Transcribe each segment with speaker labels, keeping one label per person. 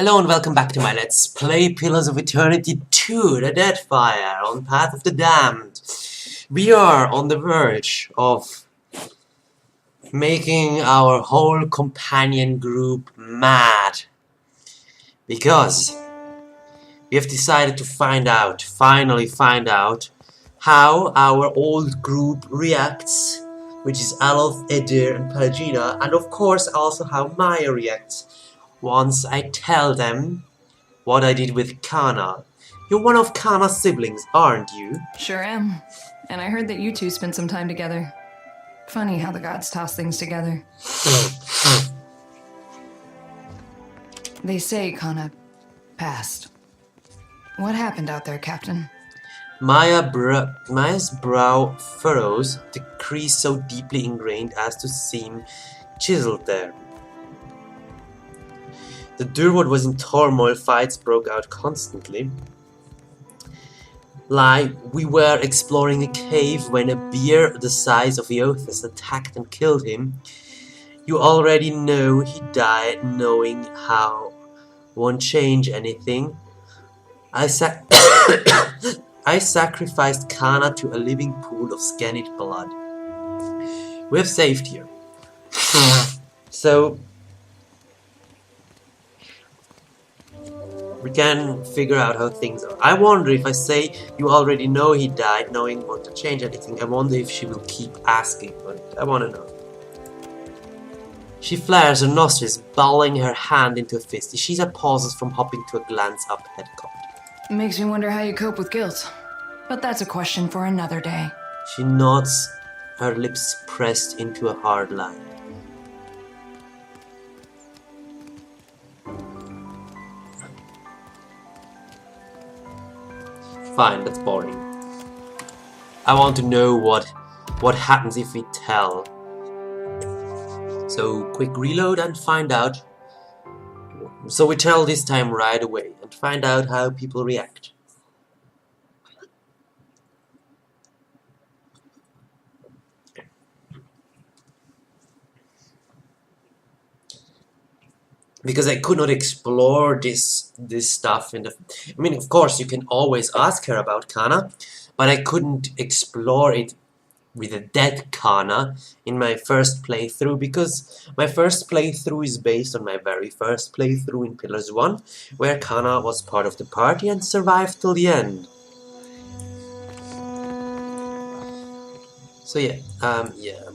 Speaker 1: Hello and welcome back to my Let's Play Pillars of Eternity 2, the Deadfire, on Path of the Damned. We are on the verge of making our whole companion group mad. Because we have decided to finally find out, how our old group reacts, which is Aloth, Edir and Pelagina, and of course also how Maya reacts. Once I tell them what I did with Kana. You're one of Kana's siblings, aren't you?
Speaker 2: Sure am. And I heard that you two spent some time together. Funny how the gods toss things together. They say Kana passed. What happened out there, Captain?
Speaker 1: Maya's brow furrows, the crease so deeply ingrained as to seem chiseled there. The Durwood was in turmoil, fights broke out constantly. Like, we were exploring a cave when a bear the size of Eothas attacked and killed him. You already know he died, knowing how won't change anything. I sacrificed Kana to a living pool of scanned blood. We have saved here. So we can figure out how things are. I wonder if I say you already know he died, knowing what to change anything. I wonder if she will keep asking, but I want to know. She flares her nostrils, balling her hand into a fist. Ishiza pauses from hopping to a glance up at God.
Speaker 2: Makes me wonder how you cope with guilt. But that's a question for another day.
Speaker 1: She nods, her lips pressed into a hard line. Fine, that's boring. I want to know what happens if we tell. So quick reload and find out. So we tell this time right away and find out how people react. Because I could not explore this stuff in the... I mean, of course, you can always ask her about Kana, but I couldn't explore it with a dead Kana in my first playthrough, because my first playthrough is based on my very first playthrough in Pillars 1, where Kana was part of the party and survived till the end. So yeah,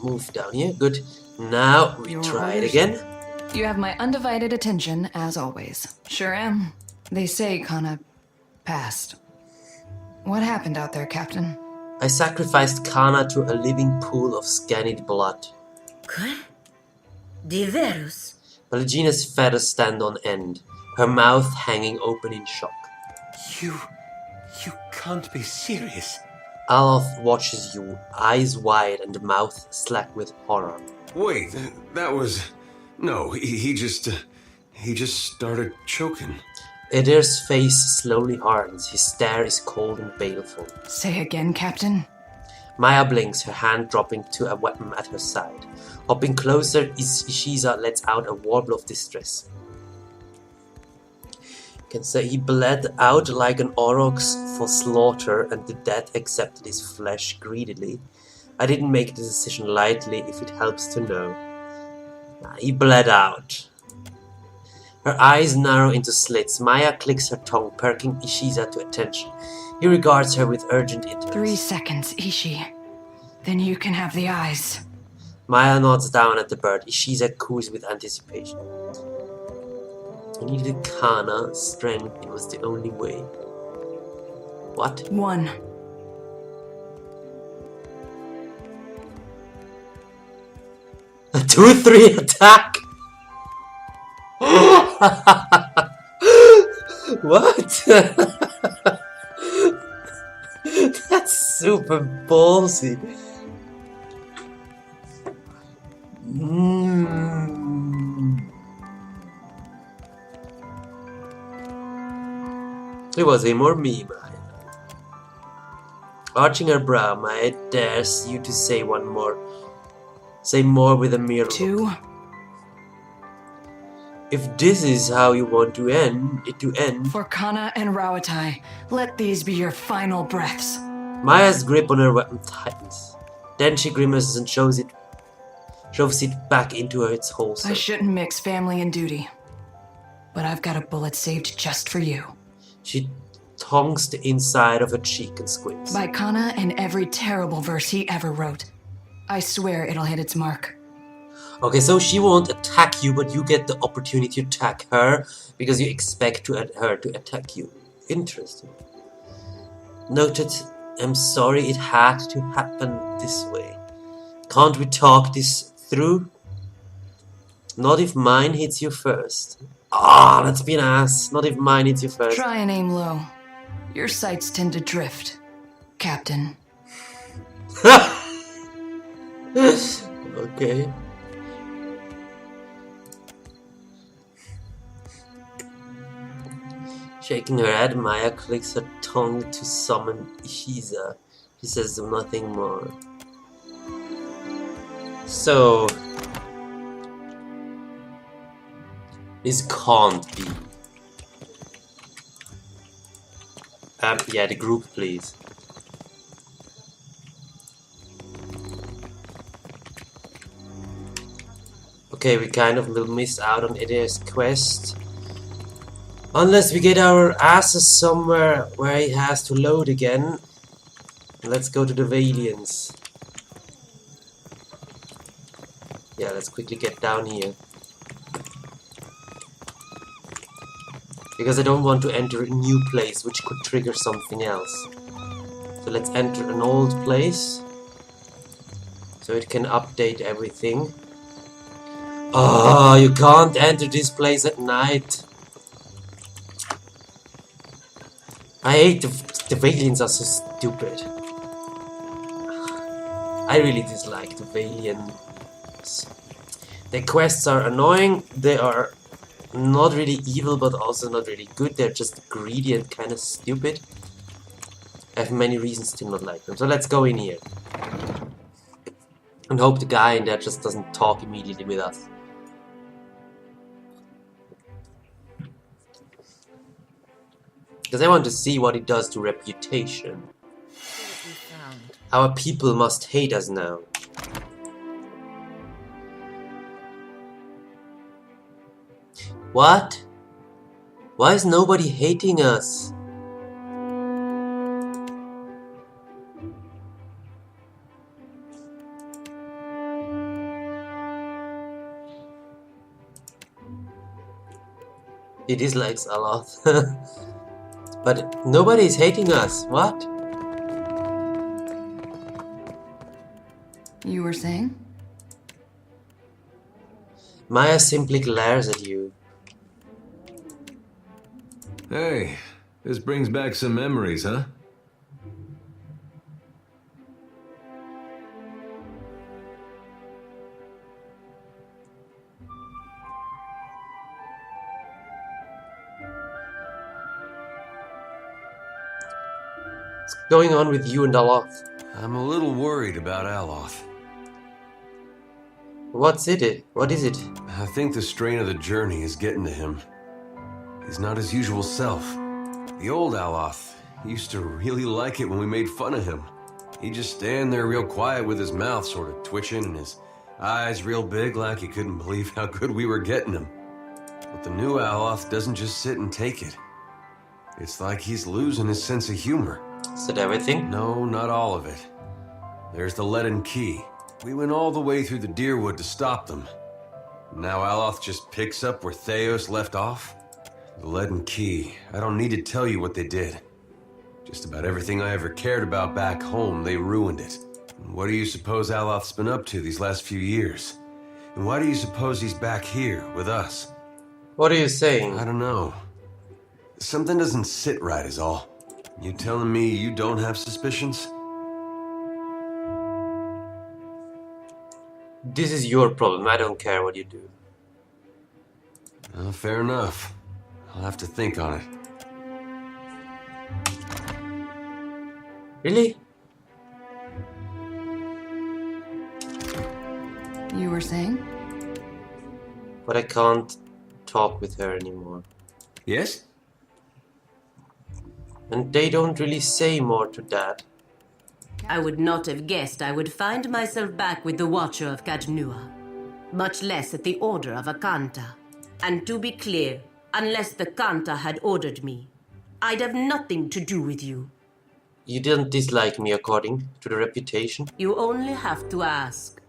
Speaker 1: move down here, good. Now we try it again.
Speaker 2: You have my undivided attention, as always. Sure am. They say Kana passed. What happened out there, Captain?
Speaker 1: I sacrificed Kana to a living pool of scanned blood.
Speaker 3: Quoi? Diverus?
Speaker 1: Pelagina's feathers stand on end, her mouth hanging open in shock.
Speaker 4: You can't be serious.
Speaker 1: Aloth watches you, eyes wide and mouth slack with horror.
Speaker 4: Wait, that was... No, he just started choking.
Speaker 1: Edir's face slowly hardens, his stare is cold and baleful.
Speaker 2: Say again, Captain?
Speaker 1: Maya blinks, her hand dropping to a weapon at her side. Hopping closer, Ishiza lets out a warble of distress. You can say he bled out like an aurochs for slaughter, and the dead accepted his flesh greedily. I didn't make the decision lightly, if it helps to know. He bled out. Her eyes narrow into slits. Maya clicks her tongue, perking Ishiza to attention. He regards her with urgent interest.
Speaker 2: 3 seconds, Ishi. Then you can have the eyes.
Speaker 1: Maya nods down at the bird. Ishiza coos with anticipation. I needed Kana, strength, it was the only way. What?
Speaker 2: 1.
Speaker 1: A 2-3 attack! What? That's super ballsy. It was him or me, Maya. Arching her brow, Maya dares you to say one more. Say more with a mere look.
Speaker 2: 2.
Speaker 1: If this is how you want to end it to end.
Speaker 2: For Kana and Rawatai, let these be your final breaths.
Speaker 1: Maya's grip on her weapon tightens. Then she grimaces and shoves it back into its holster.
Speaker 2: I shouldn't mix family and duty, but I've got a bullet saved just for you.
Speaker 1: She tongs the inside of her cheek and squints.
Speaker 2: By Kana and every terrible verse he ever wrote. I swear it'll hit its mark.
Speaker 1: Okay, so she won't attack you, but you get the opportunity to attack her because you expect her to attack you. Interesting. Noted. I'm sorry it had to happen this way. Can't we talk this through? Not if mine hits you first. Ah, let's be an ass. Not if mine hits you first.
Speaker 2: Try and aim low. Your sights tend to drift, Captain.
Speaker 1: Okay. Shaking her head, Maya clicks her tongue to summon Ishiza. She says nothing more. So... this can't be. Yeah, the group, please. Okay, we kind of will miss out on Ida's quest. Unless we get our asses somewhere where he has to load again. Let's go to the Valians. Yeah, let's quickly get down here. Because I don't want to enter a new place which could trigger something else. So let's enter an old place. So it can update everything. Oh, you can't enter this place at night. I hate the Valians are so stupid. I really dislike the Valians. Their quests are annoying. They are not really evil, but also not really good. They're just greedy and kind of stupid. I have many reasons to not like them. So let's go in here. And hope the guy in there just doesn't talk immediately with us. Because I want to see what it does to reputation. Our people must hate us now. What? Why is nobody hating us? He dislikes a lot. But nobody is hating us. What?
Speaker 2: You were saying?
Speaker 1: Maya simply glares at you.
Speaker 4: Hey, this brings back some memories, huh?
Speaker 1: What's going on with you and Aloth?
Speaker 4: I'm a little worried about Aloth.
Speaker 1: What's it? What is it?
Speaker 4: I think the strain of the journey is getting to him. He's not his usual self. The old Aloth used to really like it when we made fun of him. He'd just stand there real quiet with his mouth sort of twitching and his eyes real big like he couldn't believe how good we were getting him. But the new Aloth doesn't just sit and take it. It's like he's losing his sense of humor.
Speaker 1: Is that everything?
Speaker 4: No, not all of it. There's the leaden key. We went all the way through the Deerwood to stop them. Now Aloth just picks up where Theos left off. The leaden key. I don't need to tell you what they did. Just about everything I ever cared about back home, they ruined it. And what do you suppose Aloth's been up to these last few years? And why do you suppose he's back here with us?
Speaker 1: What are you saying?
Speaker 4: I don't know. Something doesn't sit right is all. You telling me you don't have suspicions?
Speaker 1: This is your problem. I don't care what you do.
Speaker 4: Fair enough. I'll have to think on it.
Speaker 1: Really?
Speaker 2: You were saying?
Speaker 1: But I can't talk with her anymore.
Speaker 4: Yes?
Speaker 1: And they don't really say more to that.
Speaker 3: I would not have guessed I would find myself back with the Watcher of Kajnua, much less at the order of a Kanta. And to be clear, unless the Kanta had ordered me, I'd have nothing to do with you.
Speaker 1: You didn't dislike me according to the reputation?
Speaker 3: You only have to ask.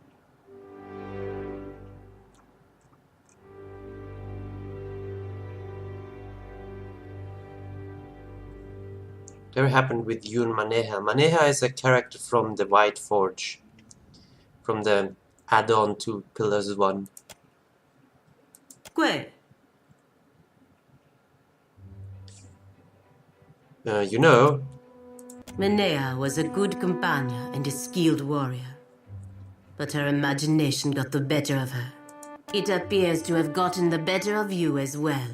Speaker 1: That happened with you and Maneha. Maneha is a character from the White Forge. From the add-on to Pillars 1.
Speaker 3: Quel?
Speaker 1: You know,
Speaker 3: Menea was a good companion and a skilled warrior. But her imagination got the better of her. It appears to have gotten the better of you as well.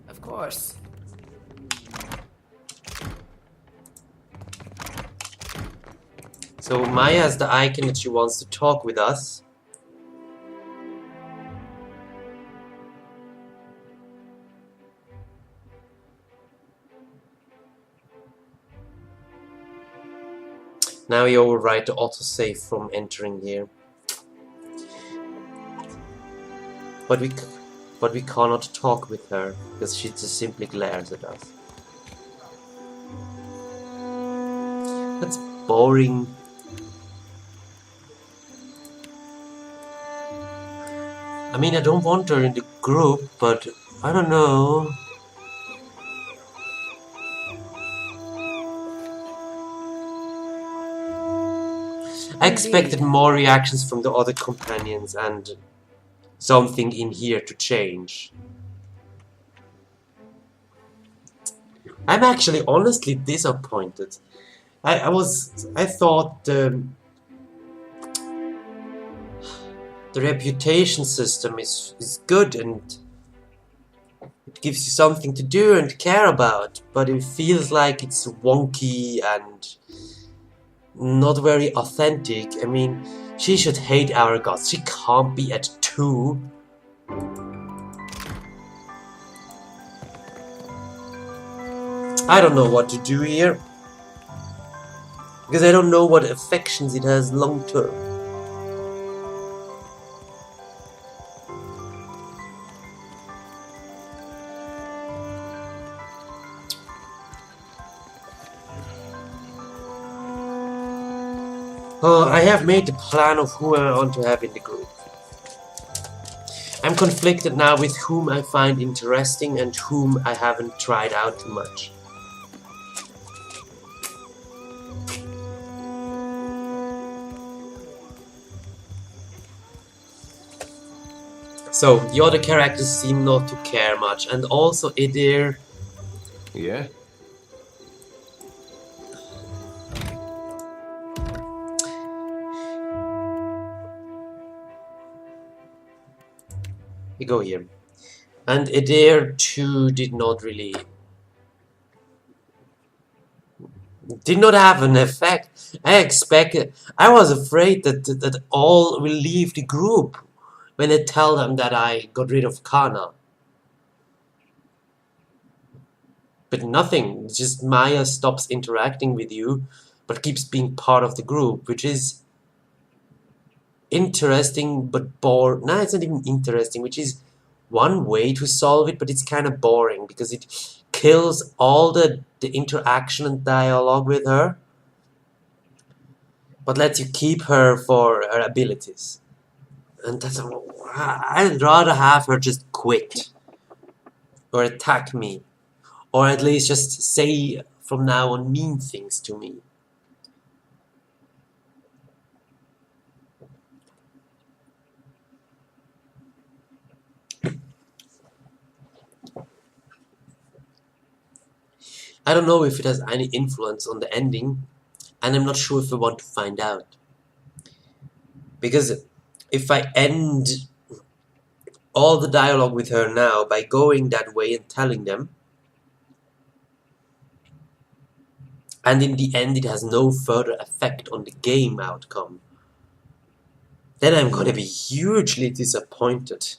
Speaker 2: Of course.
Speaker 1: So Maya has the icon that she wants to talk with us. Now you override the autosave from entering here. But we cannot talk with her because she just simply glares at us. That's boring. I mean, I don't want her in the group, but I don't know. I expected more reactions from the other companions and something in here to change. I'm actually honestly disappointed. I thought the reputation system is good and it gives you something to do and care about, but it feels like it's wonky and not very authentic. I mean, she should hate our gods. She can't be at 2. I don't know what to do here. Because I don't know what affections it has long term. Oh, I have made the plan of who I want to have in the group. I'm conflicted now with whom I find interesting and whom I haven't tried out too much. So, the other characters seem not to care much, and also Edir.
Speaker 4: Yeah?
Speaker 1: We go here. And Edir too did not have an effect. I was afraid that all will leave the group when I tell them that I got rid of Kana. But nothing, just Maya stops interacting with you, but keeps being part of the group, which is interesting but boring. No, it's not even interesting, which is one way to solve it, but it's kind of boring because it kills all the interaction and dialogue with her, but lets you keep her for her abilities. And that's I'd rather have her just quit or attack me, or at least just say from now on mean things to me. I don't know if it has any influence on the ending, and I'm not sure if I want to find out. Because if I end all the dialogue with her now by going that way and telling them. And in the end, it has no further effect on the game outcome. Then I'm gonna be hugely disappointed.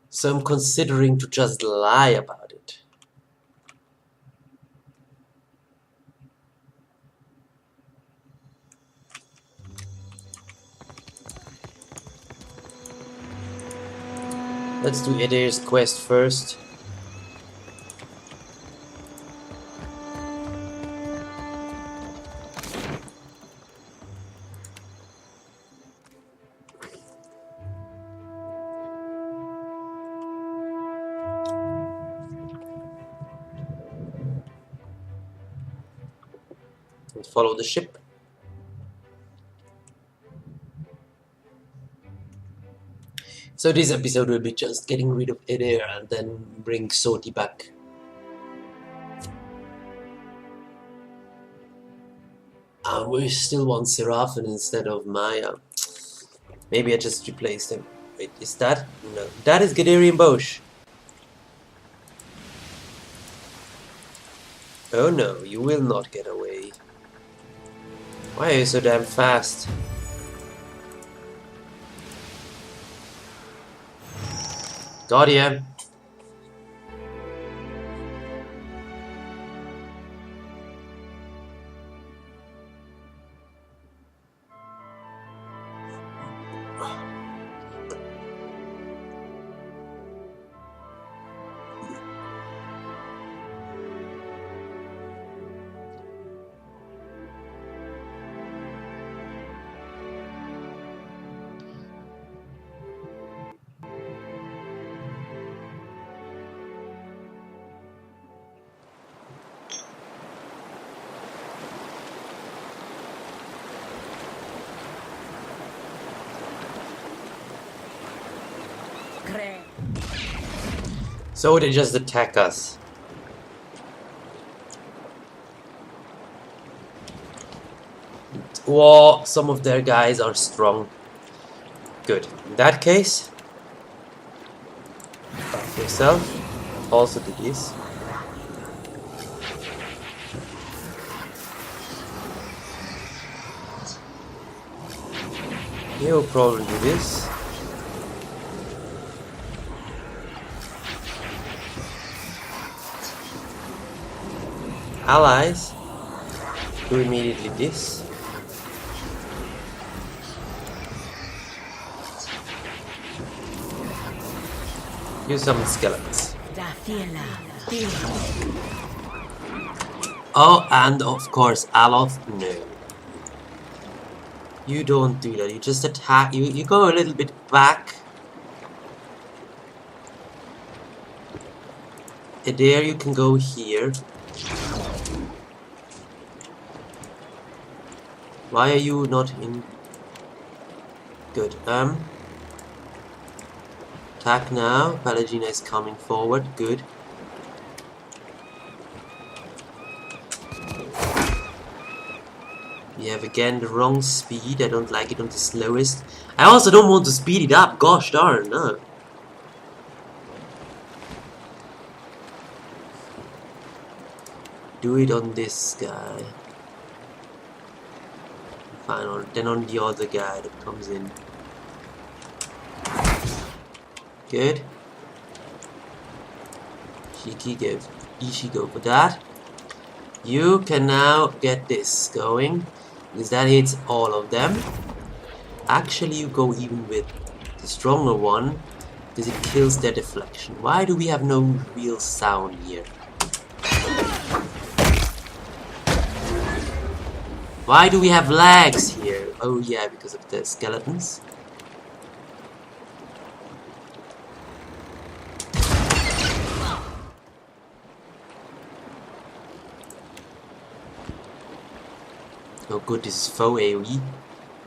Speaker 1: So I'm considering to just lie about it. Let's do Edir's quest first. And follow the ship. So this episode will be just getting rid of Edir and then bring Soti back. We still want Seraphin instead of Maya. Maybe I just replaced them. Wait, is that? No. That is Gadarian Bosch. Oh no, you will not get away. Why are you so damn fast? Got ya. So they just attack us. Whoa, some of their guys are strong. Good. In that case, buff yourself. Also do this. You'll probably do this. Allies, do immediately this. Use some skeletons. Oh, and of course, Aloth, no. You don't do that, you just attack, you go a little bit back. And there you can go here. Why are you not in? Good. Attack now. Palagina is coming forward. Good. We have again the wrong speed. I don't like it on the slowest. I also don't want to speed it up. Gosh darn, no. Do it on this guy. Fine, then on the other guy that comes in. Good. Ishii go for that. You can now get this going, because that hits all of them. Actually, you go even with the stronger one, because it kills their deflection. Why do we have no real sound here? Why do we have lags here? Oh yeah, because of the skeletons. Oh good, this is faux AoE.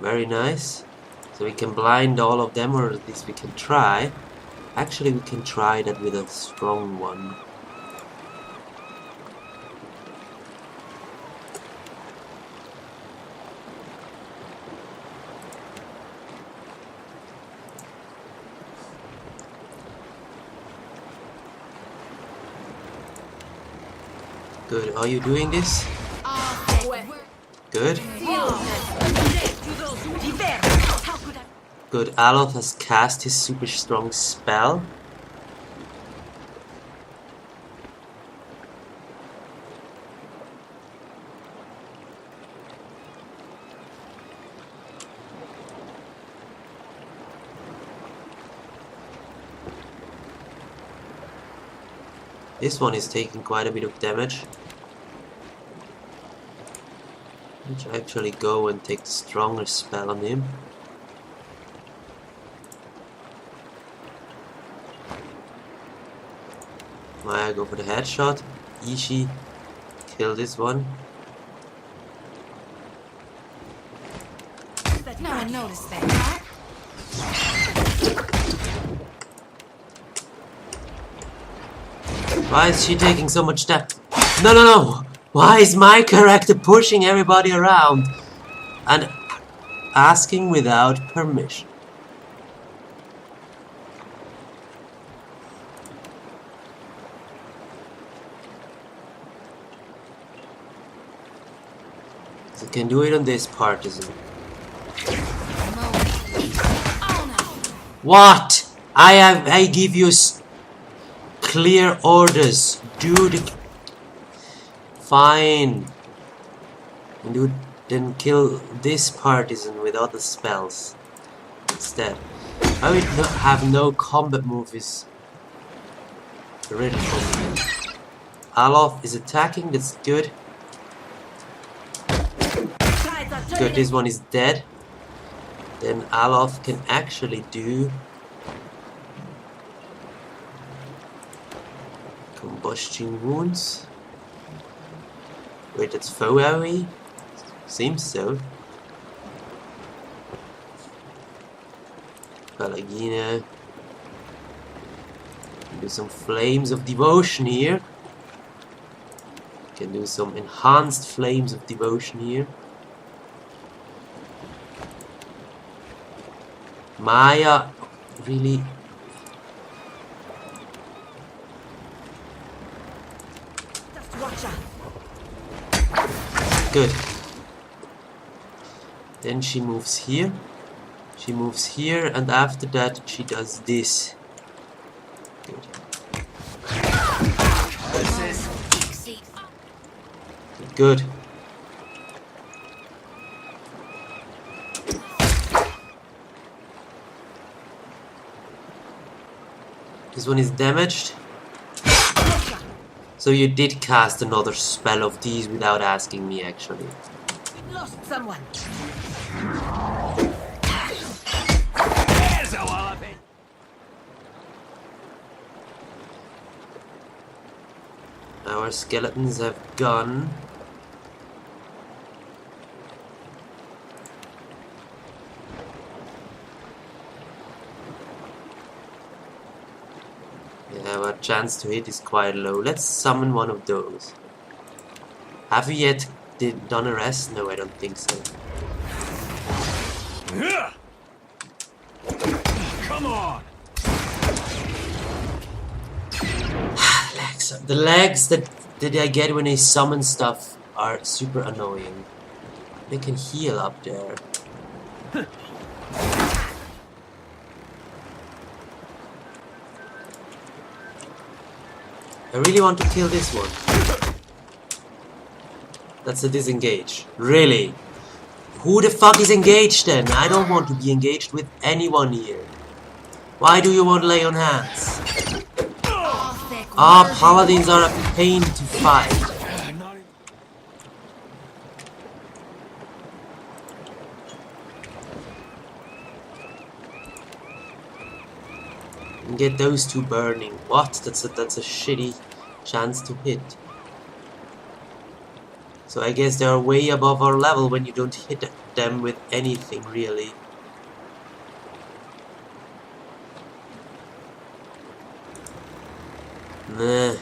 Speaker 1: Very nice. So we can blind all of them, or at least we can try. Actually, we can try that with a strong one. Good. Are you doing this? Good. Good. Aloth has cast his super strong spell. This one is taking quite a bit of damage. Let's actually go and take the stronger spell on him. I go for the headshot. Ishi, kill this one.
Speaker 2: No one noticed that.
Speaker 1: Why is she taking so much damage? No, no, no! Why is my character pushing everybody around and asking without permission? So can do it on this partisan. What? I give you clear orders. Dude. Fine. And you then kill this partisan with other spells instead. I would have no combat moves ready for me. Aloth is attacking, that's good. Good, this one is dead. Then Aloth can actually do combustion wounds. Wait, that's foe AoE? Seems so. Palagina. Do some flames of devotion here. Can do some enhanced flames of devotion here. Maya, really? Good. Then she moves here. She moves here, and after that she does this. Good. Good. This one is damaged. So you did cast another spell of these without asking me, actually.
Speaker 3: Lost someone.
Speaker 1: Our skeletons have gone. Yeah, our chance to hit is quite low. Let's summon one of those. Have we yet done a rest? No, I don't think so.
Speaker 5: Come on!
Speaker 1: The legs that I get when I summon stuff are super annoying. They can heal up there. I really want to kill this one. That's a disengage. Really? Who the fuck is engaged then? I don't want to be engaged with anyone here. Why do you want to lay on hands? Ah, paladins are a pain to fight. And get those two burning. What? That's a shitty chance to hit. So I guess they are way above our level when you don't hit them with anything really. Nah.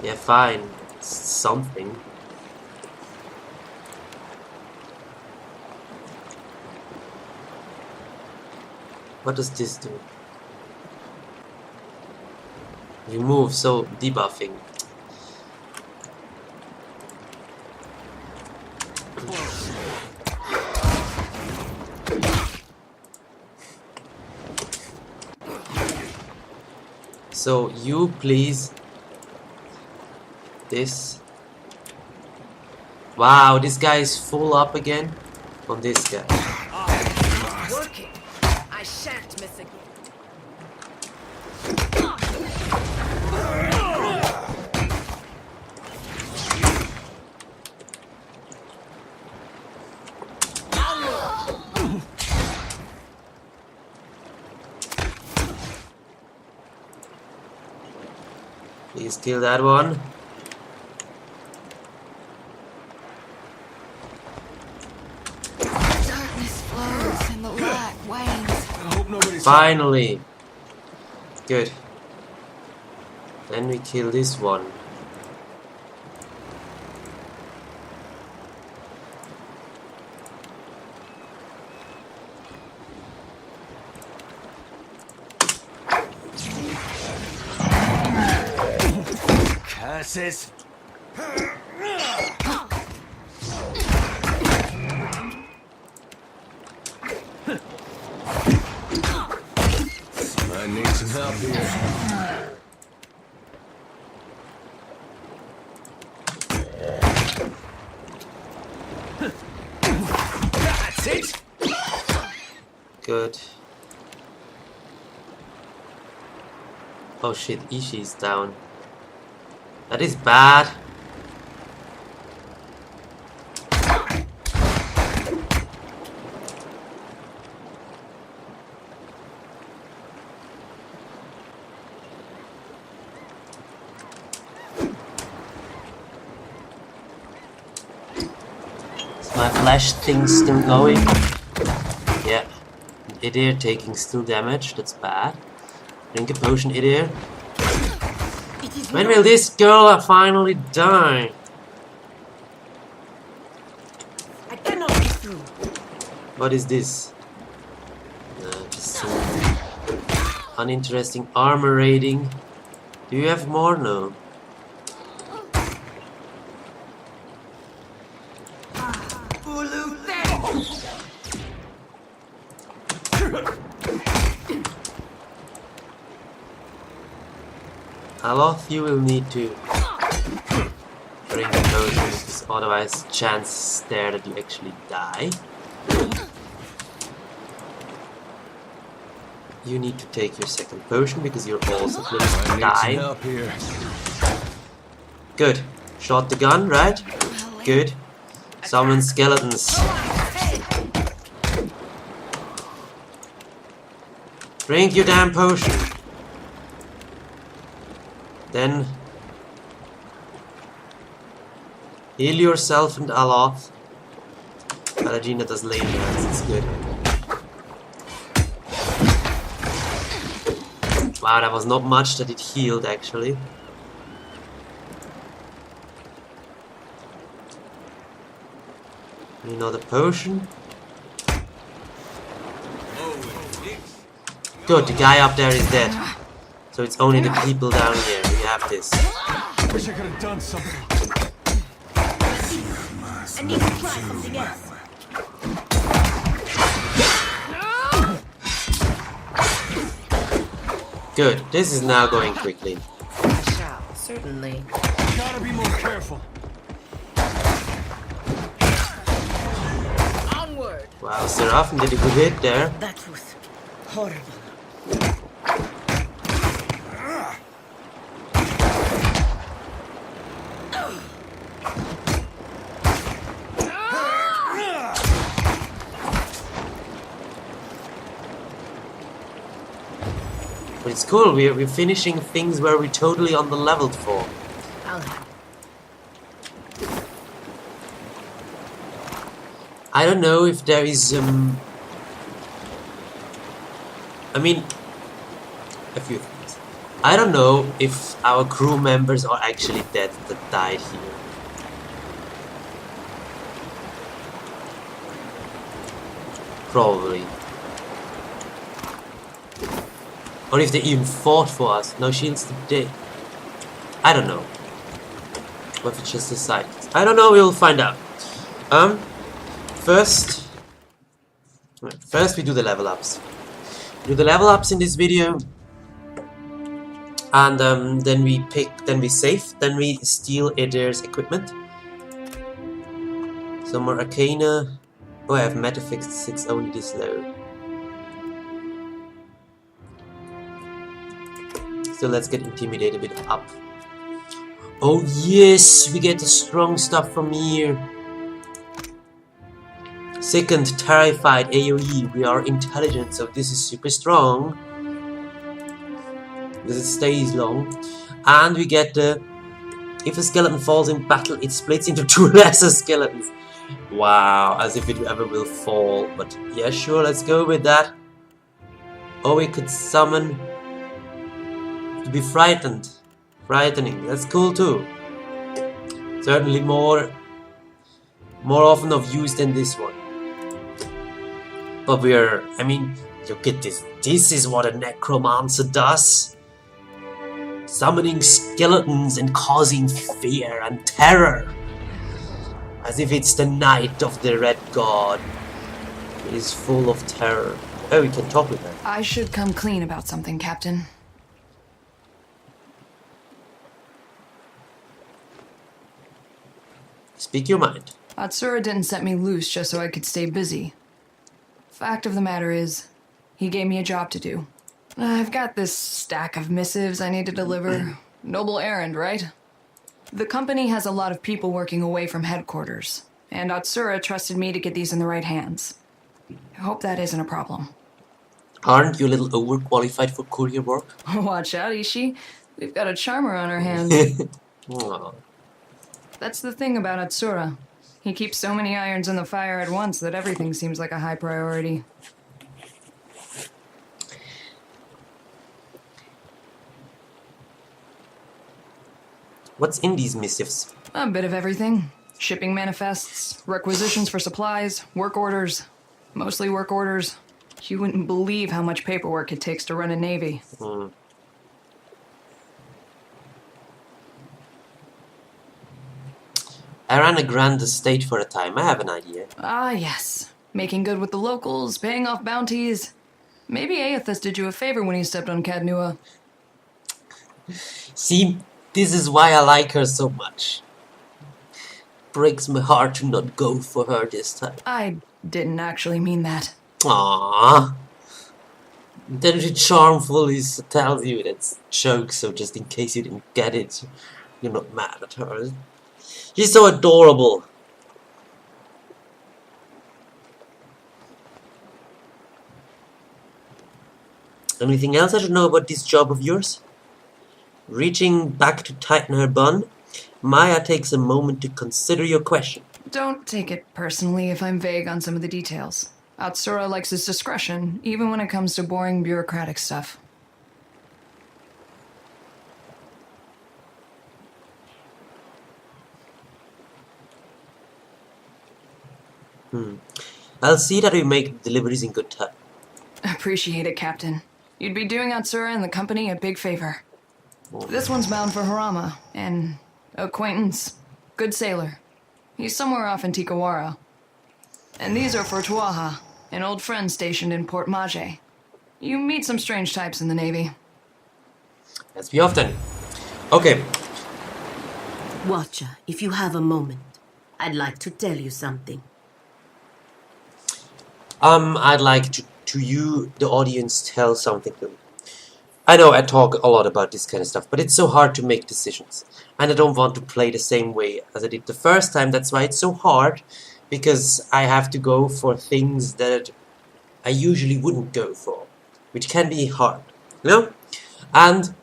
Speaker 1: Yeah, fine. It's something. What does this do? Remove, so debuffing. So you please. This. Wow, this guy is full up again on this guy.
Speaker 5: Working. I shan't miss again.
Speaker 1: Please kill that one.
Speaker 2: Darkness flows and the light wanes.
Speaker 4: I hope nobody's...
Speaker 1: Finally. Good. Then we kill this one.
Speaker 4: Curses. I need some help here. That's it.
Speaker 1: Good. Oh shit, Ishi's down. That is bad. Is my flash thing still going? Yeah. Idir taking still damage, that's bad. Drink a potion, Idir. When will this girl finally die?
Speaker 3: I cannot be through.
Speaker 1: What is this? Just some uninteresting armor raiding. Do you have more? No. Aloth, you will need to drink a potion, because otherwise chances there that you actually die. You need to take your second potion because you're also close to die.
Speaker 4: Help here.
Speaker 1: Good. Shot the gun, right? Good. Summon skeletons. Drink your damn potion. Then heal yourself and Aloth. Palagina does lane dance, it's good. Wow, that was not much that it healed actually. Another potion. Good, the guy up there is dead. So it's only the people down here. We have this.
Speaker 4: Wish I could have done something.
Speaker 3: I need to try something else.
Speaker 1: Good, this is now going quickly.
Speaker 3: I shall, certainly.
Speaker 4: Gotta be more careful.
Speaker 5: Onward.
Speaker 1: Wow, Seraphin did a good hit there.
Speaker 3: That was horrible.
Speaker 1: But it's cool, we're finishing things where we're totally underleveled for.
Speaker 3: I'll have.
Speaker 1: I don't know if there is I mean, a few things. I don't know if our crew members are actually dead that died here. Probably. Or if they even fought for us. No shields today. I don't know. What if it's just a side? I don't know, we'll find out. First we do the level ups. We do the level ups in this video. And then we save, then we steal Eder's equipment. Some more Arcana. Oh, I have Metafix 6 only this low. So let's get Intimidate a bit up. Oh yes, we get the strong stuff from here. Second, Terrified AoE. We are intelligent, so this is super strong. Because it stays long. And we get the... If a skeleton falls in battle, it splits into 2 lesser skeletons. Wow, as if it ever will fall. But yeah, sure, let's go with that. Or we could summon... to be frightened. Frightening, that's cool too. Certainly more often of use than this one. But I mean, look at this. This is what a Necromancer does. Summoning skeletons and causing fear and terror. As if it's the night of the Red God. It is full of terror. Oh, we can talk with her.
Speaker 2: I should come clean about something, Captain.
Speaker 1: Speak your mind.
Speaker 2: Atsura didn't set me loose just so I could stay busy. Fact of the matter is, he gave me a job to do. I've got this stack of missives I need to deliver. Noble errand, right? The company has a lot of people working away from headquarters, and Atsura trusted me to get these in the right hands. I hope that isn't a problem.
Speaker 1: Aren't you a little overqualified for courier work?
Speaker 2: Watch out, Ishi. We've got a charmer on our hands.
Speaker 1: Aww.
Speaker 2: That's the thing about Atsura. He keeps so many irons in the fire at once that everything seems like a high priority.
Speaker 1: What's in these missives?
Speaker 2: A bit of everything. Shipping manifests, requisitions for supplies, work orders. Mostly work orders. You wouldn't believe how much paperwork it takes to run a navy.
Speaker 1: I ran a grand estate for a time. I have an idea.
Speaker 2: Ah, yes. Making good with the locals, paying off bounties. Maybe Aethys did you a favor when he stepped on Cadnua.
Speaker 1: See, this is why I like her so much. Breaks my heart to not go for her this time.
Speaker 2: I didn't actually mean that.
Speaker 1: Aww. Then she charmfully tells you that's joke, so just in case you didn't get it, you're not mad at her. She's so adorable. Anything else I should know about this job of yours? Reaching back to tighten her bun, Maya takes a moment to consider your question.
Speaker 2: Don't take it personally if I'm vague on some of the details. Atsura likes his discretion, even when it comes to boring bureaucratic stuff.
Speaker 1: I'll see that we make deliveries in good time.
Speaker 2: Appreciate it, Captain. You'd be doing Atsura and the company a big favor. This one's bound for Harama, an acquaintance, good sailor. He's somewhere off in Tikawara. And these are for Tuaha, an old friend stationed in Port Mage. You meet some strange types in the Navy.
Speaker 1: As we often. Okay.
Speaker 3: Watcher, if you have a moment, I'd like to tell you something.
Speaker 1: I'd like to you, the audience, tell something to me. I know I talk a lot about this kind of stuff, but it's so hard to make decisions. And I don't want to play the same way as I did the first time. That's why it's so hard, because I have to go for things that I usually wouldn't go for, which can be hard, you know? And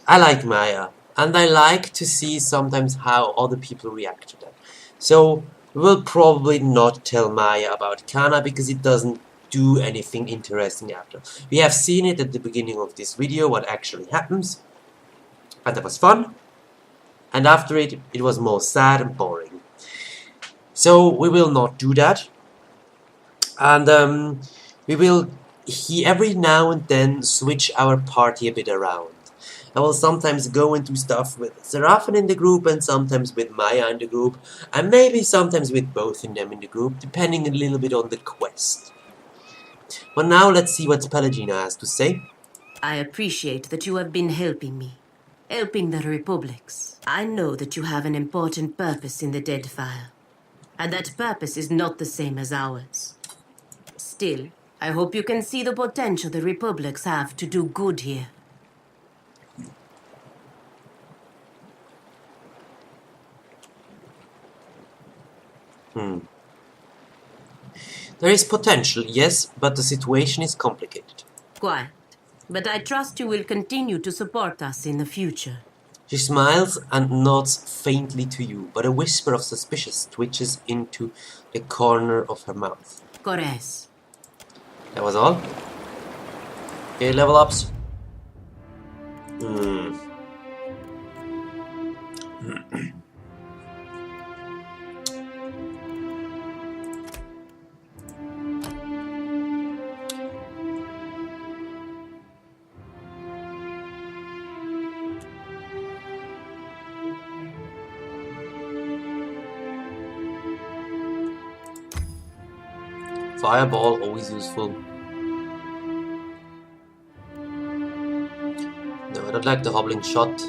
Speaker 1: I like Maya, and I like to see sometimes how other people react to that. So we'll probably not tell Maya about Kana, because it doesn't do anything interesting after. We have seen it at the beginning of this video, what actually happens, and that was fun. And after it, it was more sad and boring. So we will not do that. And we will every now and then switch our party a bit around. I will sometimes go into stuff with Seraphin in the group and sometimes with Maya in the group, and maybe sometimes with both of them in the group, depending a little bit on the quest. But now let's see what Pelagina has to say.
Speaker 3: I appreciate that you have been helping me. Helping the Republics. I know that you have an important purpose in the Deadfire. And that purpose is not the same as ours. Still, I hope you can see the potential the Republics have to do good here.
Speaker 1: There is potential, yes, but the situation is complicated.
Speaker 3: Quite. But I trust you will continue to support us in the future.
Speaker 1: She smiles and nods faintly to you, but a whisper of suspicion twitches into the corner of her mouth.
Speaker 3: Corres.
Speaker 1: That was all? Okay, level ups. Fireball, always useful. No, I don't like the hobbling shot.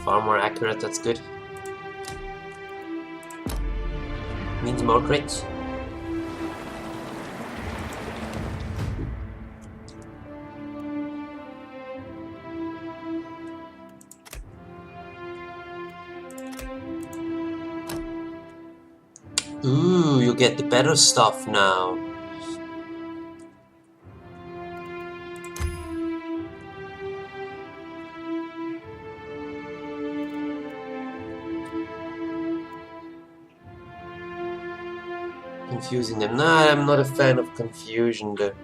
Speaker 1: Far more accurate, that's good. Means more crits. Ooh, you get the better stuff now. Confusing them. Nah, I'm not a fan of confusion there.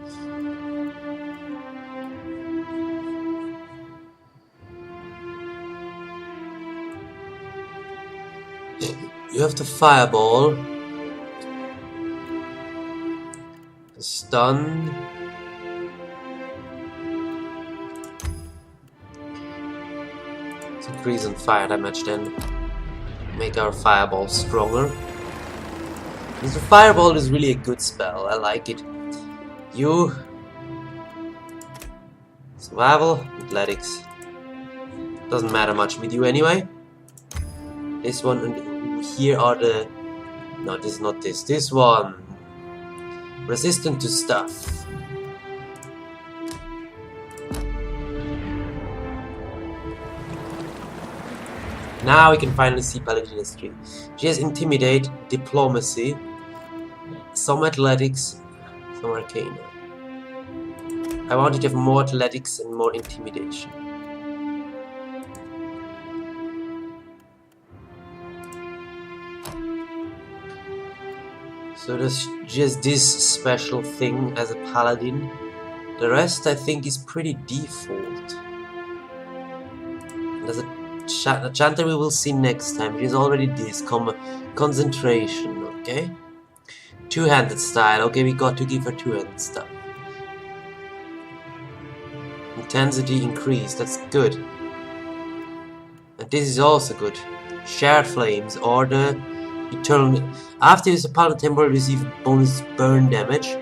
Speaker 1: You have the fireball. The stun. Let's increase on fire damage then. Make our fireball stronger. Because the fireball is really a good spell. I like it. You. Survival, athletics. Doesn't matter much with you anyway. This one and here are the. No, this is not this. This one. Resistant to stuff. Now we can finally see Paladin's tree. She has Intimidate, Diplomacy, some Athletics, some Arcana. I wanted to have more Athletics and more Intimidation. So there's just this special thing as a Paladin. The rest I think is pretty default. There's a Chanter we will see next time. She's already this. Concentration, okay? Two-handed style. Okay, we got to give her two-handed stuff. Intensity increased. That's good. And this is also good. Shared Flames. Order. Eternal. After you use a Paladin temporarily receive bonus burn damage.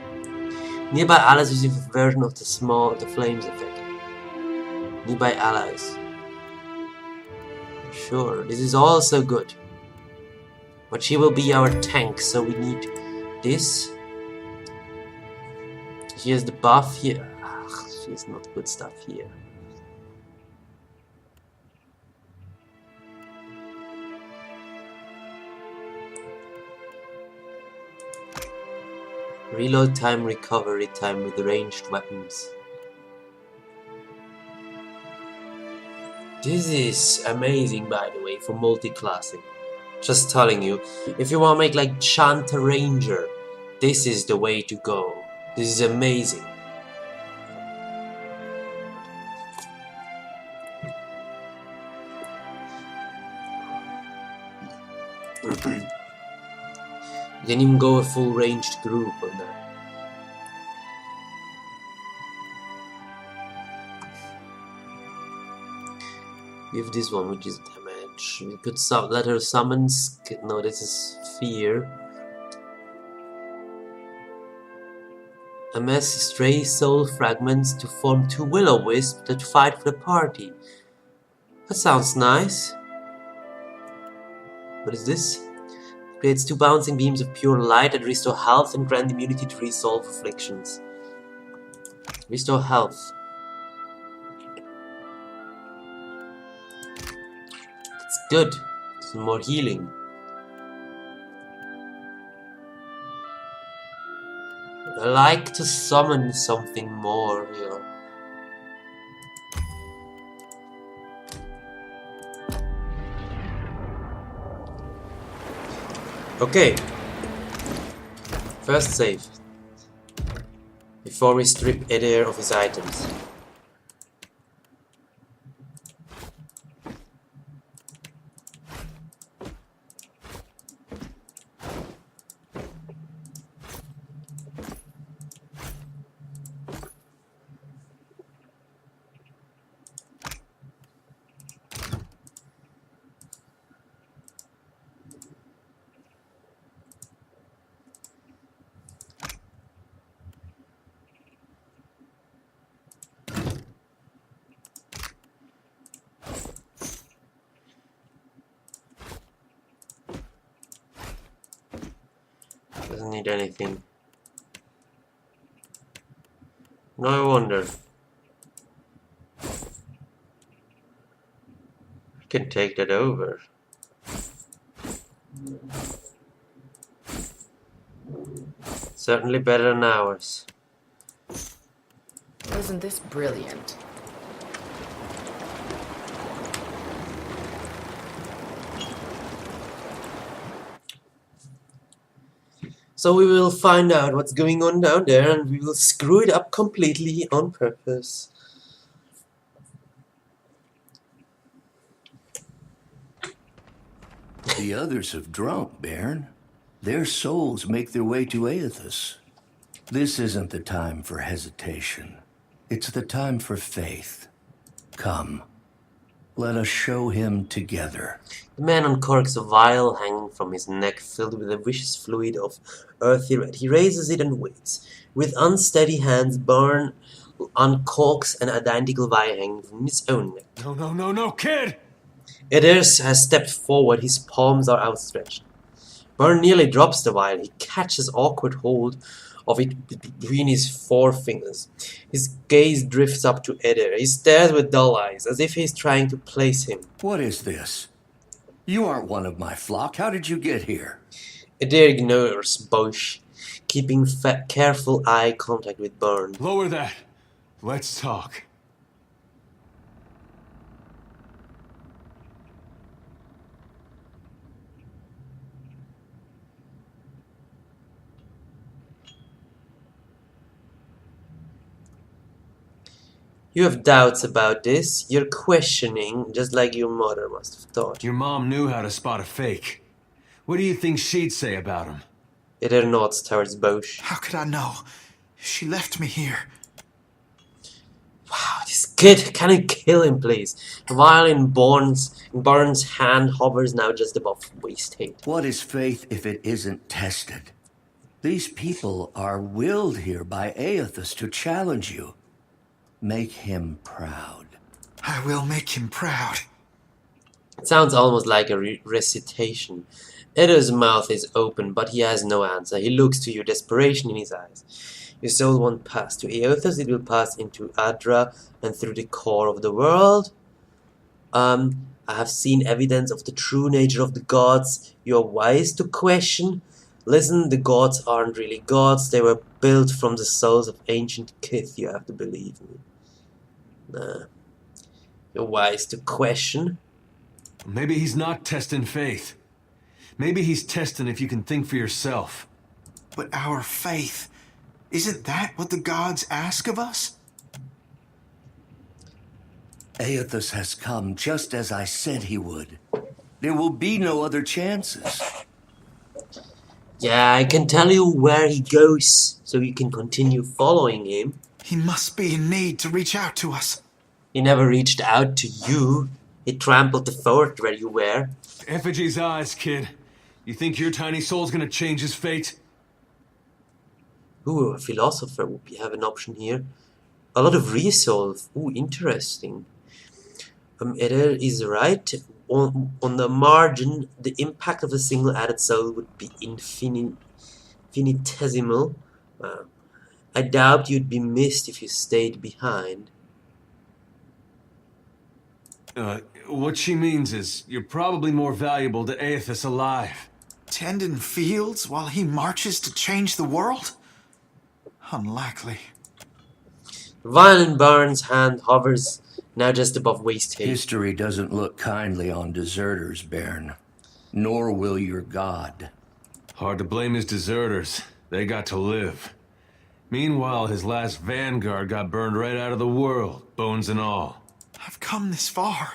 Speaker 1: Nearby allies receive a version of the flames effect. Nearby allies. Sure, this is also good. But she will be our tank, so we need this. She has the buff here. Ugh, she has not good stuff here. Reload time, recovery time with ranged weapons. This is amazing, by the way, for multi-classing. Just telling you, if you want to make like Chanter Ranger, this is the way to go. This is amazing. You can even go a full ranged group on that. We have this one, which is damage. We could let her summon. No, this is fear. Amass stray soul fragments to form 2 will-o-wisps that fight for the party. That sounds nice. What is this? Creates 2 bouncing beams of pure light that restore health and grant immunity to resolve afflictions. Restore health. That's good. Some more healing. I like to summon something more here. Okay. First save. Before we strip Eder of his items. Doesn't need anything. No wonder. I can take that over. Certainly better than ours.
Speaker 5: Wasn't this brilliant?
Speaker 1: So we will find out what's going on down there and we will screw it up completely on purpose.
Speaker 6: The others have drunk, Baron. Their souls make their way to Aethys. This isn't the time for hesitation. It's the time for faith. Come. Let us show him together.
Speaker 1: The man uncorks a vial hanging from his neck filled with a vicious fluid of earthy red. He raises it and waits. With unsteady hands, Byrne uncorks an identical vial hanging from his own neck.
Speaker 4: No, kid!
Speaker 1: Eder has stepped forward, his palms are outstretched. Byrne nearly drops the vial. He catches awkward hold of it between his forefingers. His gaze drifts up to Eder. He stares with dull eyes, as if he's trying to place him.
Speaker 6: What is this? You aren't one of my flock. How did you get here?
Speaker 1: Eder ignores Bosch, keeping careful eye contact with Byrne.
Speaker 4: Lower that. Let's talk.
Speaker 1: You have doubts about this. You're questioning, just like your mother must have thought.
Speaker 4: Your mom knew how to spot a fake. What do you think she'd say about him?
Speaker 1: Eder nods towards Bosch.
Speaker 7: How could I know? She left me here.
Speaker 1: Wow, this kid, can you kill him, please? The vial in Byrne's hand hovers now just above waist height.
Speaker 6: What is faith if it isn't tested? These people are willed here by Aethys to challenge you. Make him proud.
Speaker 7: I will make him proud.
Speaker 1: It sounds almost like a recitation. Eder's mouth is open, but he has no answer. He looks to you, desperation in his eyes. Your soul won't pass to Aethys, it will pass into Adra and through the core of the world. I have seen evidence of the true nature of the gods. You are wise to question. Listen, the gods aren't really gods. They were built from the souls of ancient kith, you have to believe me. Nah. You're wise to question.
Speaker 4: Maybe he's not testing faith. Maybe he's testing if you can think for yourself.
Speaker 7: But our faith, isn't that what the gods ask of us?
Speaker 6: Aethys has come just as I said he would. There will be no other chances.
Speaker 1: Yeah, I can tell you where he goes, so you can continue following him.
Speaker 7: He must be in need to reach out to us.
Speaker 1: He never reached out to you. He trampled the fort where you were.
Speaker 4: Effigy's eyes, kid. You think your tiny soul's gonna change his fate?
Speaker 1: Ooh, a philosopher would have an option here. A lot of resolve. Ooh, interesting. Error is right. On the margin, the impact of a single added soul would be infinitesimal. I doubt you'd be missed if you stayed behind.
Speaker 4: What she means is, you're probably more valuable to Aethys alive.
Speaker 7: Tending fields while he marches to change the world? Unlikely.
Speaker 1: Violent Barnes' hand hovers now just above waist height.
Speaker 6: History doesn't look kindly on deserters, Bairn. Nor will your god.
Speaker 4: Hard to blame his deserters. They got to live. Meanwhile, his last vanguard got burned right out of the world, bones and all.
Speaker 7: I've come this far.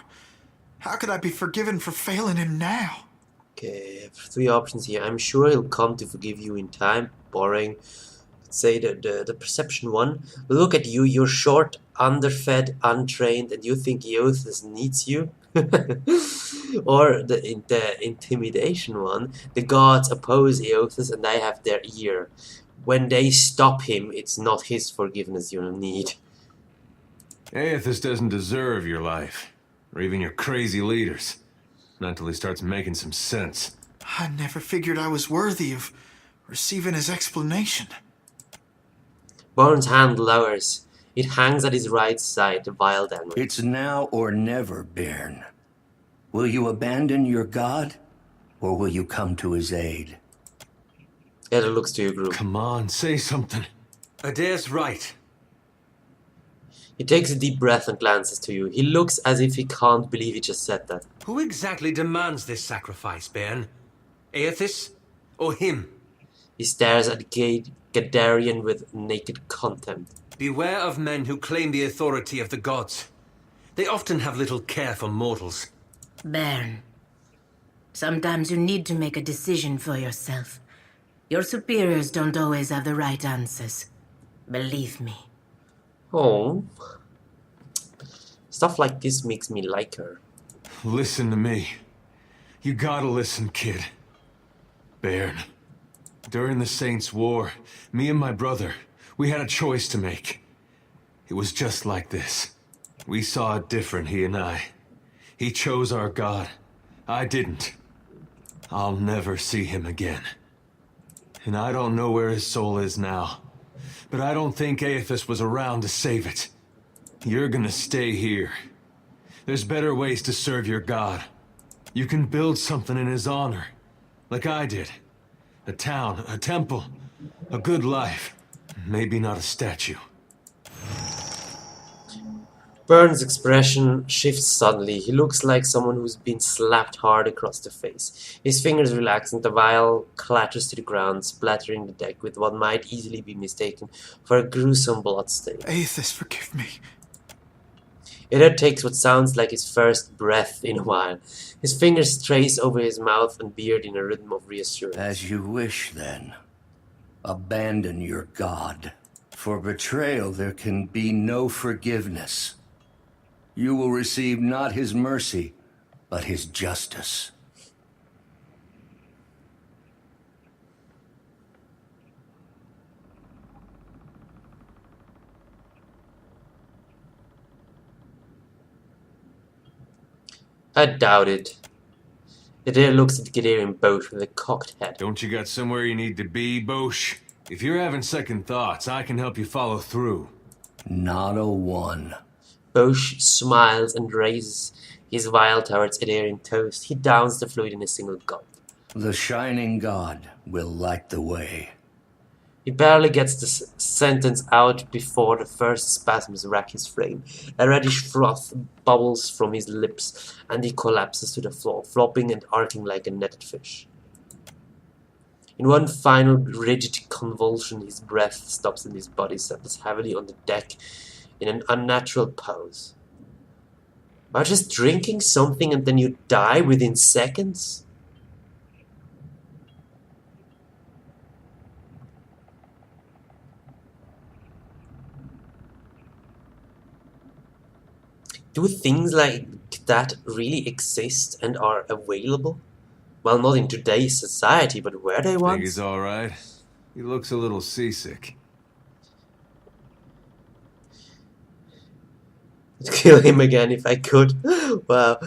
Speaker 7: How could I be forgiven for failing him now?
Speaker 1: Okay, I have 3 options here. I'm sure he'll come to forgive you in time. Boring. Let's say the perception one. Look at you, you're short, underfed, untrained, and you think Eothas needs you? Or the intimidation one. The gods oppose Eothas and I have their ear. When they stop him, it's not his forgiveness you'll need.
Speaker 4: Aethys doesn't deserve your life, or even your crazy leaders. Not until he starts making some sense.
Speaker 7: I never figured I was worthy of receiving his explanation.
Speaker 1: Barnes' hand lowers. It hangs at his right side, the vial downward.
Speaker 6: It's now or never, Bairn. Will you abandon your god, or will you come to his aid?
Speaker 1: Eder looks to your group.
Speaker 4: Come on, say something. Adair's right.
Speaker 1: He takes a deep breath and glances to you. He looks as if he can't believe he just said that.
Speaker 8: Who exactly demands this sacrifice, Bairn? Aethys? Or him?
Speaker 1: He stares at Gadarian with naked contempt.
Speaker 8: Beware of men who claim the authority of the gods. They often have little care for mortals.
Speaker 3: Bairn, sometimes you need to make a decision for yourself. Your superiors don't always have the right answers. Believe me.
Speaker 1: Oh. Stuff like this makes me like her.
Speaker 4: Listen to me. You gotta listen, kid. Bairn. During the Saints' War, me and my brother, we had a choice to make. It was just like this. We saw it different, he and I. He chose our god. I didn't. I'll never see him again. And I don't know where his soul is now. But I don't think Aethys was around to save it. You're gonna stay here. There's better ways to serve your god. You can build something in his honor. Like I did. A town, a temple, a good life. Maybe not a statue.
Speaker 1: Burns' expression shifts suddenly. He looks like someone who's been slapped hard across the face. His fingers relax and the vial clatters to the ground, splattering the deck with what might easily be mistaken for a gruesome bloodstain.
Speaker 7: Aethys, forgive me.
Speaker 1: Eder takes what sounds like his first breath in a while. His fingers trace over his mouth and beard in a rhythm of reassurance.
Speaker 6: As you wish, then. Abandon your god. For betrayal there can be no forgiveness. You will receive not his mercy, but his justice.
Speaker 1: I doubt it. Eder looks at Gadarian both with a cocked head.
Speaker 4: Don't you got somewhere you need to be, Bosch? If you're having second thoughts, I can help you follow through.
Speaker 6: Not a one.
Speaker 1: Bosch smiles and raises his vial towards Eder in toast. He downs the fluid in a single gulp.
Speaker 6: The shining god will light the way.
Speaker 1: He barely gets the sentence out before the first spasms rack his frame. A reddish froth bubbles from his lips, and he collapses to the floor, flopping and arcing like a netted fish. In one final rigid convulsion, his breath stops and his body settles heavily on the deck in an unnatural pose. Are you just drinking something and then you die within seconds? Do things like that really exist and are available? Well, not in today's society, but were they
Speaker 4: Think
Speaker 1: once?
Speaker 4: he's alright? He looks a little seasick.
Speaker 1: I'd kill him again if I could. Wow.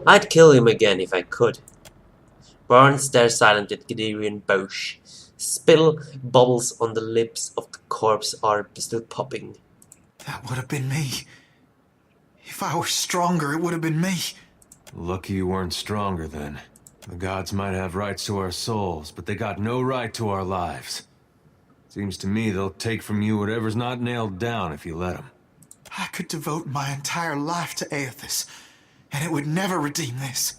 Speaker 1: I'd kill him again if I could. Barnes stares silent at Gideon Bosch. Spittle bubbles on the lips of the corpse are still popping.
Speaker 7: That would have been me. If I were stronger, it would have been me.
Speaker 4: Lucky you weren't stronger then. The gods might have rights to our souls, but they got no right to our lives. Seems to me they'll take from you whatever's not nailed down if you let them.
Speaker 7: I could devote my entire life to Aethys, and it would never redeem this.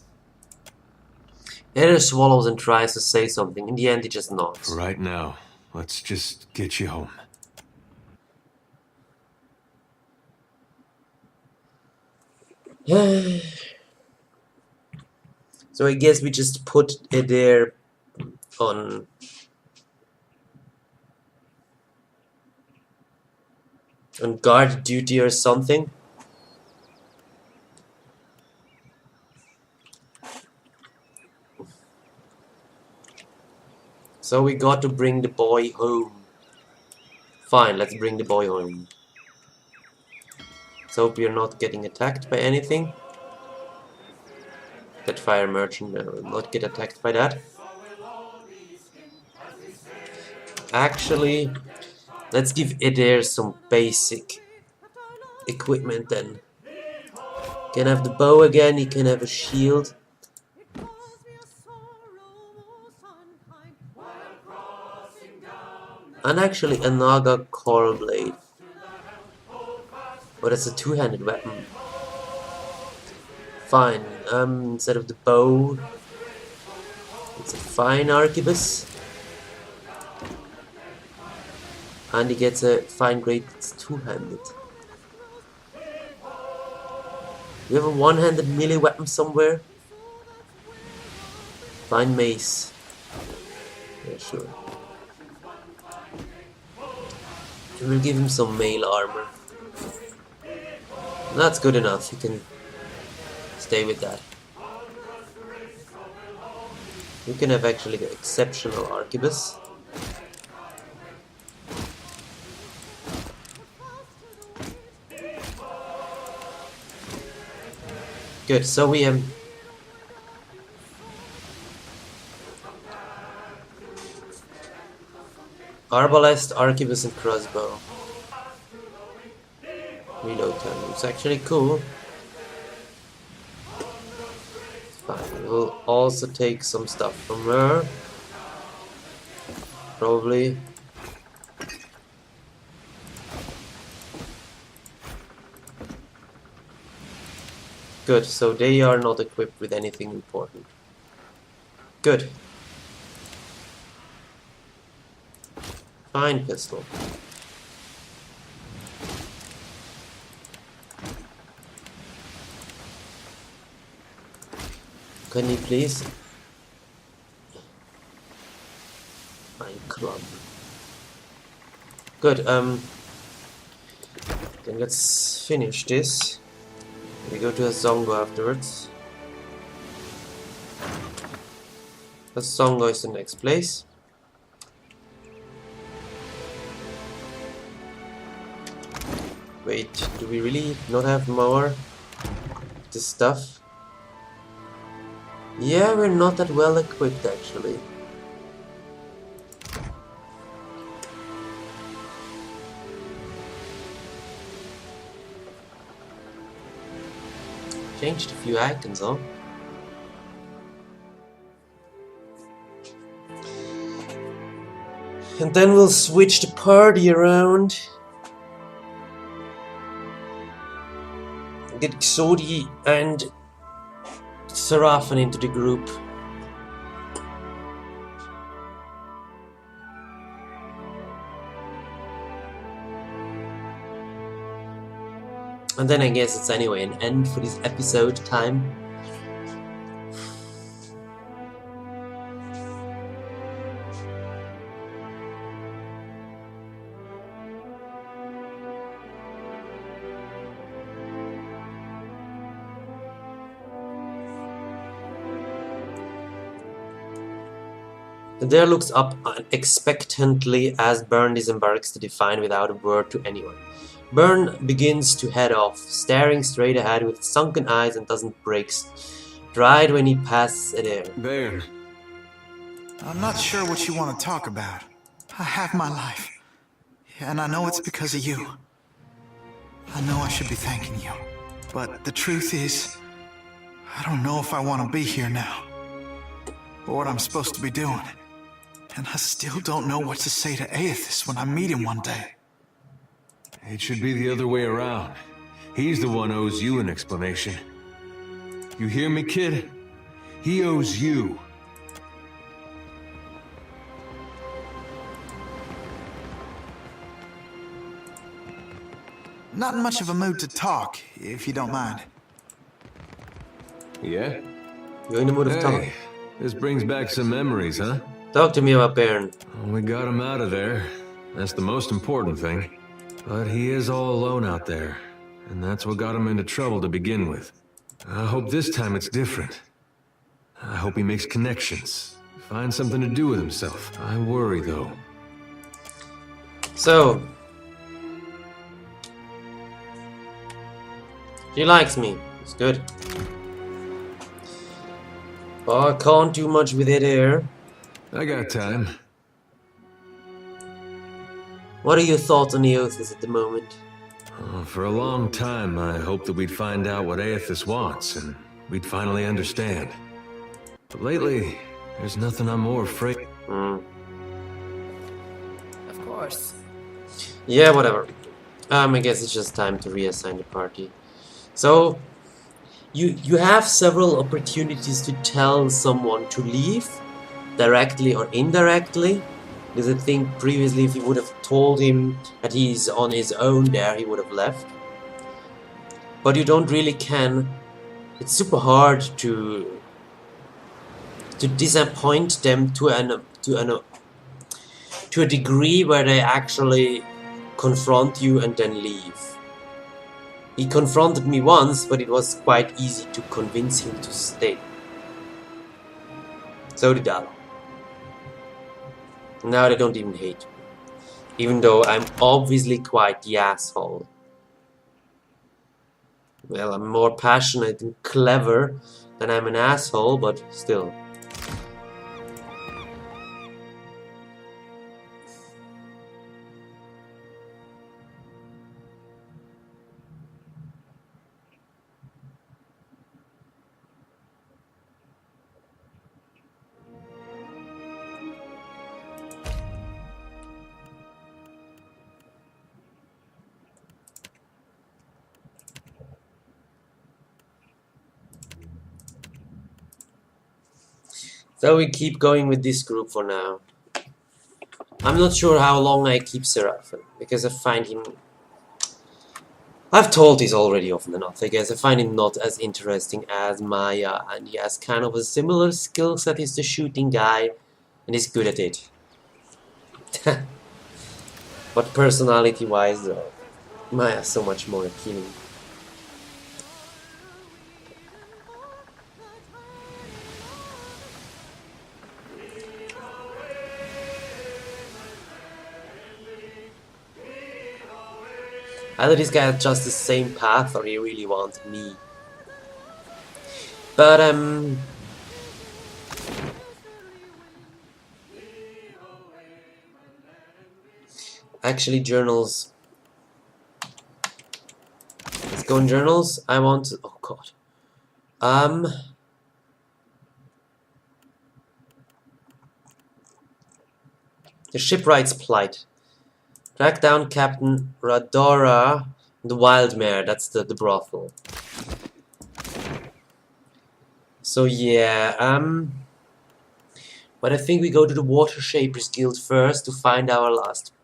Speaker 1: Eder swallows and tries to say something. In the end, he just nods.
Speaker 4: For right now, let's just get you home.
Speaker 1: So I guess we just put Eder on guard duty or something. So we got to bring the boy home. Fine, let's bring the boy home. So hope we are not getting attacked by anything. Deadfire merchant will not get attacked by that. Actually, let's give Eder some basic equipment then. Can have the bow again, he can have a shield. And actually a Naga coral blade. Oh, that's a two-handed weapon. Fine. Instead of the bow, it's a fine arquebus. And he gets a fine grade that's two-handed. We have a one-handed melee weapon somewhere. Fine mace. Yeah, sure. We'll give him some mail armor. That's good enough. He can stay with that. You can have actually the exceptional arquebus. Good. So we arbalest, arquebus, and crossbow. Reload time. It's actually cool. Fine. We'll also take some stuff from her. Probably. Good. So they are not equipped with anything important. Good. Fine pistol. Can you please? Fine club. Good, then let's finish this. We go to a Zongo afterwards. The Zongo is the next place. Wait, do we really not have more of this stuff? Yeah, we're not that well equipped actually. Changed a few icons, huh? And then we'll switch the party around. Get Xodi and Seraphin into the group. And then I guess it's anyway an end for this episode time. The dare looks up expectantly as Byrne disembarks the Divine without a word to anyone. Byrne begins to head off, staring straight ahead with sunken eyes and doesn't break stride when he passes a dare.
Speaker 4: Bairn.
Speaker 7: I'm not sure what you want to talk about. I have my life. And I know it's because of you. I know I should be thanking you. But the truth is, I don't know if I want to be here now. Or what I'm supposed to be doing. And I still don't know what to say to Aethys when I meet him one day.
Speaker 4: It should be the other way around. He's the one who owes you an explanation. You hear me, kid? He owes you.
Speaker 7: Not in much of a mood to talk, if you don't mind.
Speaker 4: Yeah?
Speaker 1: You're in the mood of talk?
Speaker 4: Hey, this brings back some memories, huh?
Speaker 1: Talk to me about Byrne.
Speaker 4: We got him out of there. That's the most important thing. But he is all alone out there, and that's what got him into trouble to begin with. I hope this time it's different. I hope he makes connections, finds something to do with himself. I worry, though.
Speaker 1: So, she likes me. It's good. But I can't do much with it here.
Speaker 4: I got time.
Speaker 1: What are your thoughts on Aethys at the moment?
Speaker 4: For a long time, I hoped that we'd find out what Aethys wants, and we'd finally understand. But lately, there's nothing I'm more afraid.
Speaker 5: Of course.
Speaker 1: Yeah, whatever. I guess it's just time to reassign the party. So, you have several opportunities to tell someone to leave, directly or indirectly. Because I think previously if you would have told him that he's on his own there, he would have left. But you don't really can. It's super hard to disappoint them to a degree where they actually confront you and then leave. He confronted me once, but it was quite easy to convince him to stay. So did Al. Now they don't even hate me. Even though I'm obviously quite the asshole. Well, I'm more passionate and clever than I'm an asshole, but still. So we keep going with this group for now. I'm not sure how long I keep Seraphim, because I find him... I've told this already often enough, I guess. I find him not as interesting as Maya, and he has kind of a similar skill set. He's the shooting guy, and he's good at it. But personality-wise, though, Maya's so much more appealing. Either this guy has just the same path or he really wants me. But actually journals. Let's go in journals. I want to, oh god. The shipwright's plight. Track down Captain Radora, the Wild Mare, that's the brothel. So yeah, but I think we go to the Water Shapers Guild first to find our last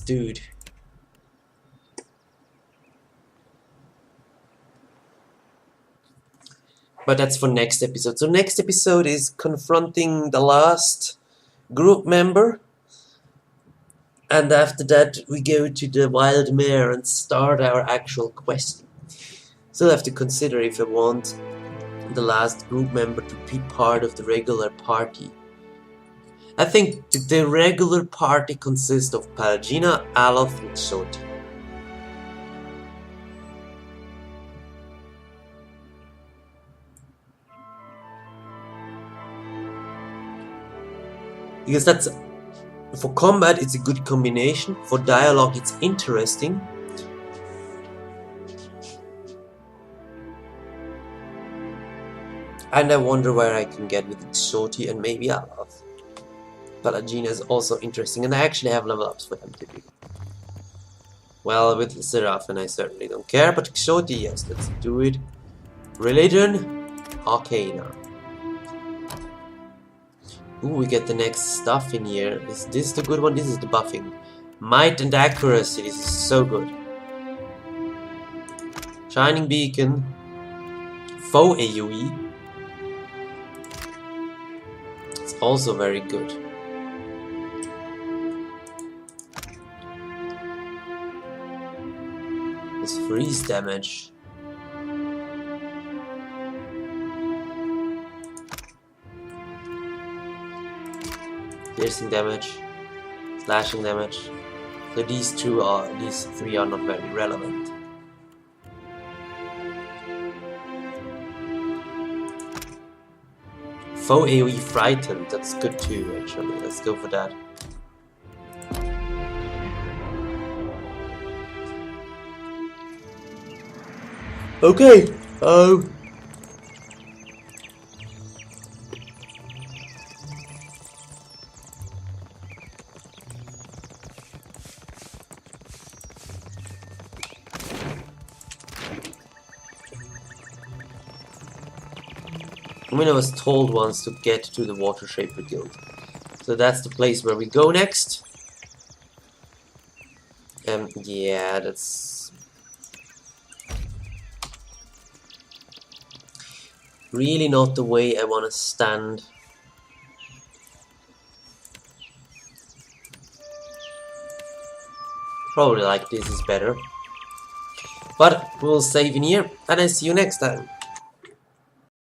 Speaker 1: dude. But that's for next episode. So next episode is confronting the last group member. And after that, we go to the Wild Mare and start our actual quest. Still have to consider if I want the last group member to be part of the regular party. I think the regular party consists of Palagina, Aloth, and Xoti. Because that's, for combat it's a good combination, for dialogue it's interesting. And I wonder where I can get with Xoti and maybe Aloth. Palagina is also interesting, and I actually have level ups for them to do. Well, with Seraphim I certainly don't care, but Xoti, yes, let's do it. Religion, Arcana. Ooh, we get the next stuff in here. Is this the good one? This is the buffing. Might and accuracy, this is so good. Shining Beacon. Faux AoE. It's also very good. This freeze damage. Piercing damage, slashing damage. So these three are not very relevant. Faux AoE frightened, that's good too actually. Let's go for that. Okay. I mean, I was told once to get to the Water Shaper Guild. So that's the place where we go next. Yeah, that's really not the way I want to stand. Probably like this is better. But we'll save in here, and I see you next time.